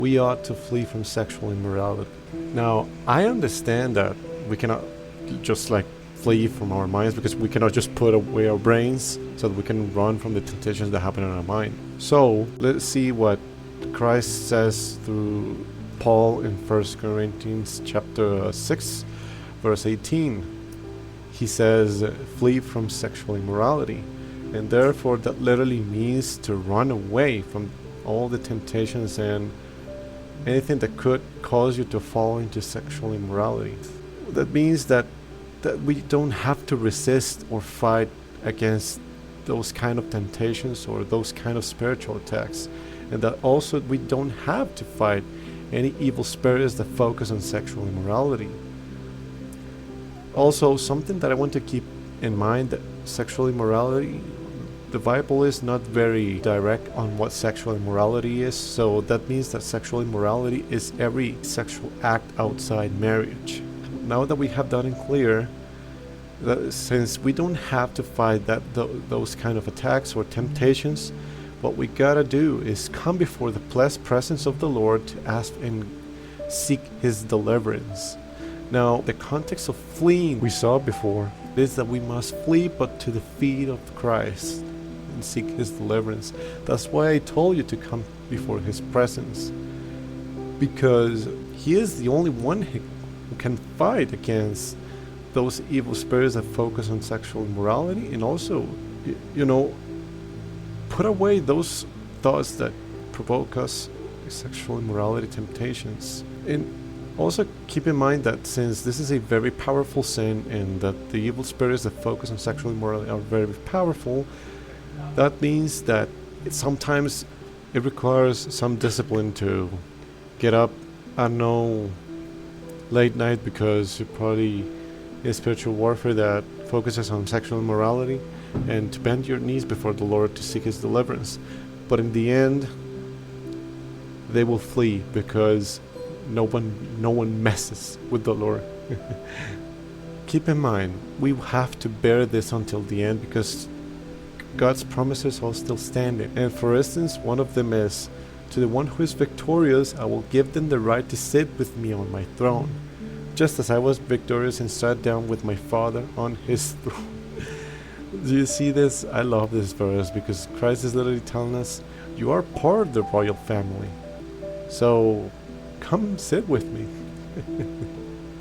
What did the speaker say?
we ought to flee from sexual immorality. Now, I understand that we cannot just like flee from our minds, because we cannot just put away our brains so that we can run from the temptations that happen in our mind. So let's see what Christ says through Paul in 1 Corinthians chapter 6 verse 18. He says, flee from sexual immorality. And therefore that literally means to run away from all the temptations and anything that could cause you to fall into sexual immorality. That means that we don't have to resist or fight against those kind of temptations or those kind of spiritual attacks. And that also we don't have to fight any evil spirits that focus on sexual immorality. Also, something that I want to keep in mind, that sexual immorality, the Bible is not very direct on what sexual immorality is, so that means that sexual immorality is every sexual act outside marriage. Now that we have that in clear, that since we don't have to fight those kind of attacks or temptations, what we gotta do is come before the blessed presence of the Lord to ask and seek His deliverance. Now, the context of fleeing we saw before is that we must flee but to the feet of Christ and seek His deliverance. That's why I told you to come before His presence, because He is the only one who can fight against those evil spirits that focus on sexual immorality, and also, put away those thoughts that provoke us sexual immorality temptations. And also keep in mind that since this is a very powerful sin and that the evil spirits that focus on sexual immorality are very powerful, that means that sometimes it requires some discipline to get up, I don't know, late night, because you're probably in spiritual warfare that focuses on sexual immorality, and to bend your knees before the Lord to seek His deliverance. But in the end, they will flee, because no one messes with the Lord. Keep in mind, we have to bear this until the end, because God's promises are still standing. And for instance, one of them is, to the one who is victorious, I will give them the right to sit with me on my throne, just as I was victorious and sat down with my Father on His throne. Do you see this? I love this verse, because Christ is literally telling us, you are part of the royal family. So come sit with me.